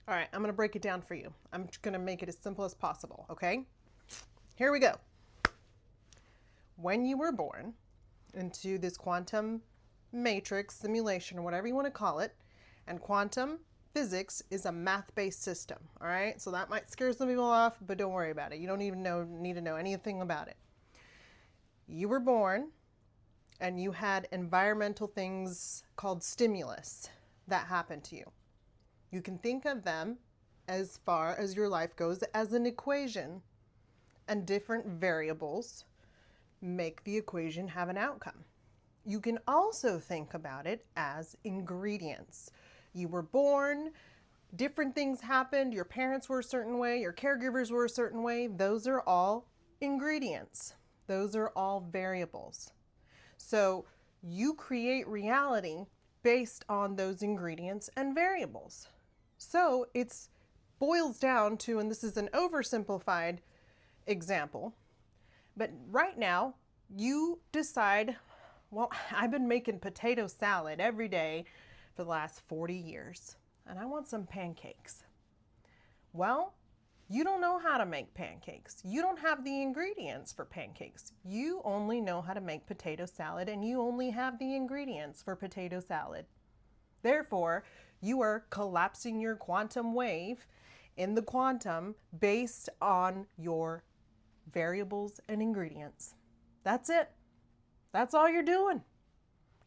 All right, I'm going to break it down for you. I'm going to make it as simple as possible, okay? Here we go. When you were born into this quantum matrix simulation, or whatever you want to call it, and quantum physics is a math-based system, all right? So that might scare some people off, but don't worry about it. You don't even need to know anything about it. You were born and you had environmental things called stimulus that happened to you. You can think of them, as far as your life goes, as an equation, and different variables make the equation have an outcome. You can also think about it as ingredients. You were born, different things happened, your parents were a certain way, your caregivers were a certain way. Those are all ingredients. Those are all variables. So you create reality based on those ingredients and variables. So it boils down to, and this is an oversimplified example, but right now you decide, well, I've been making potato salad every day for the last 40 years, and I want some pancakes. Well, you don't know how to make pancakes. You don't have the ingredients for pancakes. You only know how to make potato salad, and you only have the ingredients for potato salad. Therefore, you are collapsing your quantum wave in the quantum based on your variables and ingredients. That's it. That's all you're doing.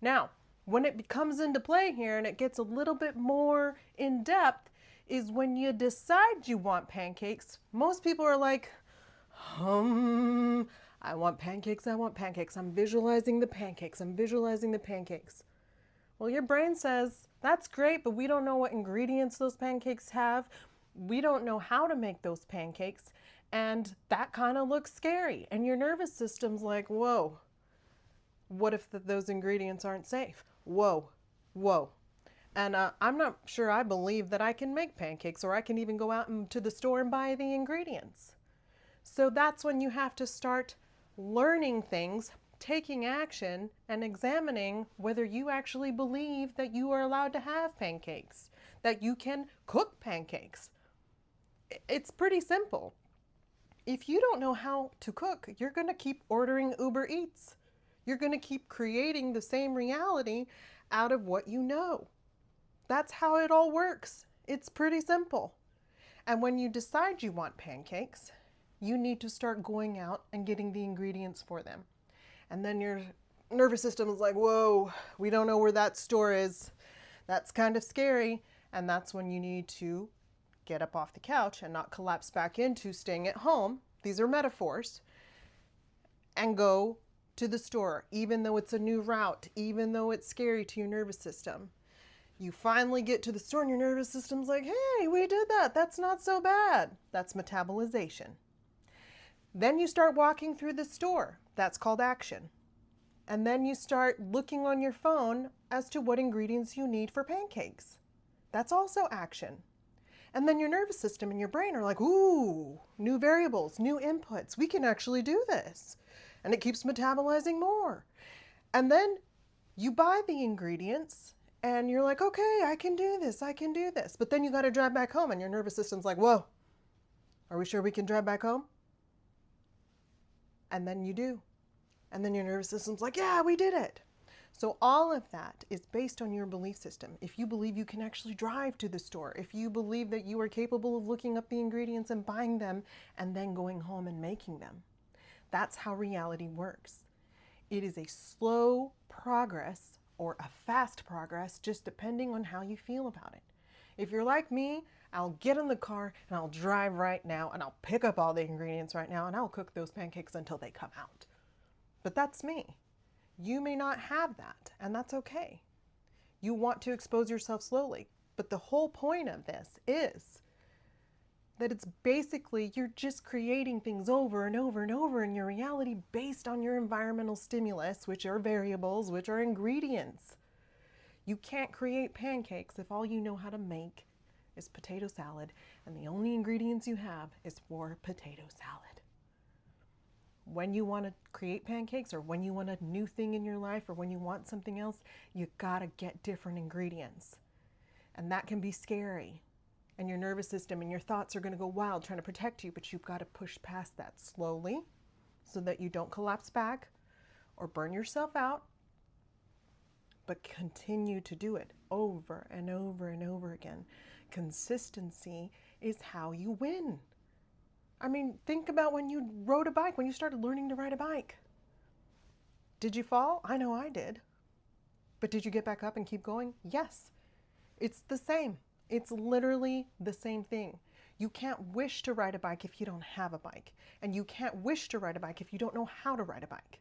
Now, when it comes into play here and it gets a little bit more in depth is when you decide you want pancakes. Most people are like, I want pancakes, I want pancakes. I'm visualizing the pancakes, I'm visualizing the pancakes. Well, your brain says, that's great, but we don't know what ingredients those pancakes have. We don't know how to make those pancakes. And that kind of looks scary. And your nervous system's like, whoa, what if those ingredients aren't safe? Whoa, whoa. And I'm not sure I believe that I can make pancakes, or I can even go out to the store and buy the ingredients. So that's when you have to start learning things, taking action, and examining whether you actually believe that you are allowed to have pancakes, that you can cook pancakes. It's pretty simple. If you don't know how to cook, you're going to keep ordering Uber Eats. You're going to keep creating the same reality out of what you know. That's how it all works. It's pretty simple. And when you decide you want pancakes, you need to start going out and getting the ingredients for them. And then your nervous system is like, whoa, we don't know where that store is. That's kind of scary. And that's when you need to get up off the couch and not collapse back into staying at home. These are metaphors. And go to the store, even though it's a new route, even though it's scary to your nervous system. You finally get to the store and your nervous system's like, hey, we did that. That's not so bad. That's metabolization. Then you start walking through the store. That's called action. And then you start looking on your phone as to what ingredients you need for pancakes. That's also action. And then your nervous system and your brain are like, ooh, new variables, new inputs. We can actually do this. And it keeps metabolizing more. And then you buy the ingredients and you're like, okay, I can do this, I can do this. But then you got to drive back home and your nervous system's like, whoa, are we sure we can drive back home? And then you do. And then your nervous system's like, yeah, we did it. So all of that is based on your belief system. If you believe you can actually drive to the store, if you believe that you are capable of looking up the ingredients and buying them and then going home and making them, that's how reality works. It is a slow progress or a fast progress, just depending on how you feel about it. If you're like me, I'll get in the car and I'll drive right now and I'll pick up all the ingredients right now and I'll cook those pancakes until they come out. But that's me. You may not have that, and that's okay. You want to expose yourself slowly, but the whole point of this is that it's basically you're just creating things over and over and over in your reality based on your environmental stimulus, which are variables, which are ingredients. You can't create pancakes if all you know how to make is potato salad, and the only ingredients you have is for potato salad. When you want to create pancakes, or when you want a new thing in your life, or when you want something else, you gotta get different ingredients. And that can be scary. and your nervous system and your thoughts are going to go wild trying to protect you, but you've got to push past that slowly so that you don't collapse back or burn yourself out, but continue to do it over and over and over again. Consistency is how you win. I mean, think about when you rode a bike, when you started learning to ride a bike. Did you fall? I know I did. But did you get back up and keep going? Yes. It's the same. It's literally the same thing. You can't wish to ride a bike if you don't have a bike. And you can't wish to ride a bike if you don't know how to ride a bike.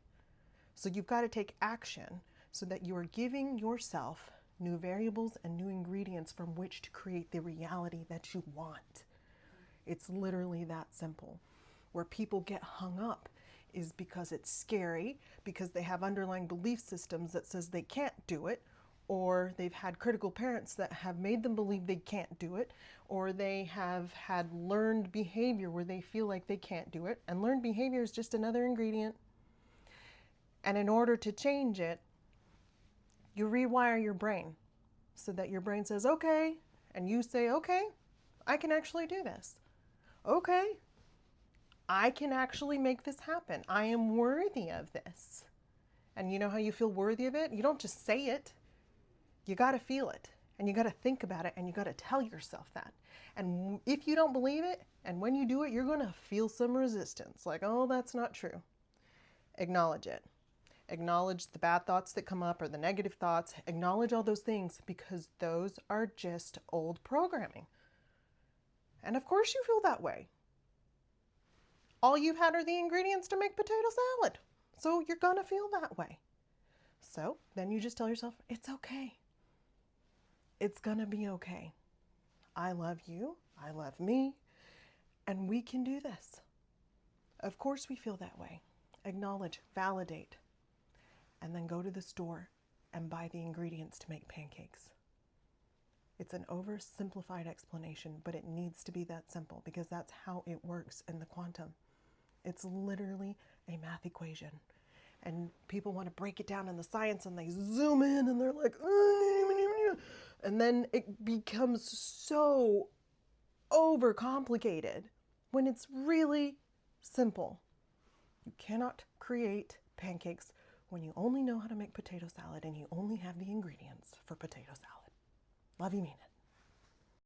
So you've got to take action so that you are giving yourself new variables and new ingredients from which to create the reality that you want. It's literally that simple. Where people get hung up is because it's scary, because they have underlying belief systems that says they can't do it, or they've had critical parents that have made them believe they can't do it, or they have had learned behavior where they feel like they can't do it. And learned behavior is just another ingredient. And in order to change it, you rewire your brain so that your brain says, okay, and you say, okay, I can actually do this. Okay, I can actually make this happen. I am worthy of this. And you know how you feel worthy of it? You don't just say it. You got to feel it, and you got to think about it, and you got to tell yourself that. And if you don't believe it, and when you do it, you're going to feel some resistance. Like, oh, that's not true. Acknowledge it. Acknowledge the bad thoughts that come up or the negative thoughts. Acknowledge all those things because those are just old programming. And of course you feel that way. All you've had are the ingredients to make potato salad. So you're going to feel that way. So then you just tell yourself, it's okay. It's going to be okay. I love you. I love me. And we can do this. Of course we feel that way. Acknowledge, validate, and then go to the store and buy the ingredients to make pancakes. It's an oversimplified explanation, but it needs to be that simple because that's how it works in the quantum. It's literally a math equation. And people want to break it down in the science and they zoom in and they're like, and then it becomes so overcomplicated when it's really simple. You cannot create pancakes when you only know how to make potato salad and you only have the ingredients for potato salad. Love you, mean it.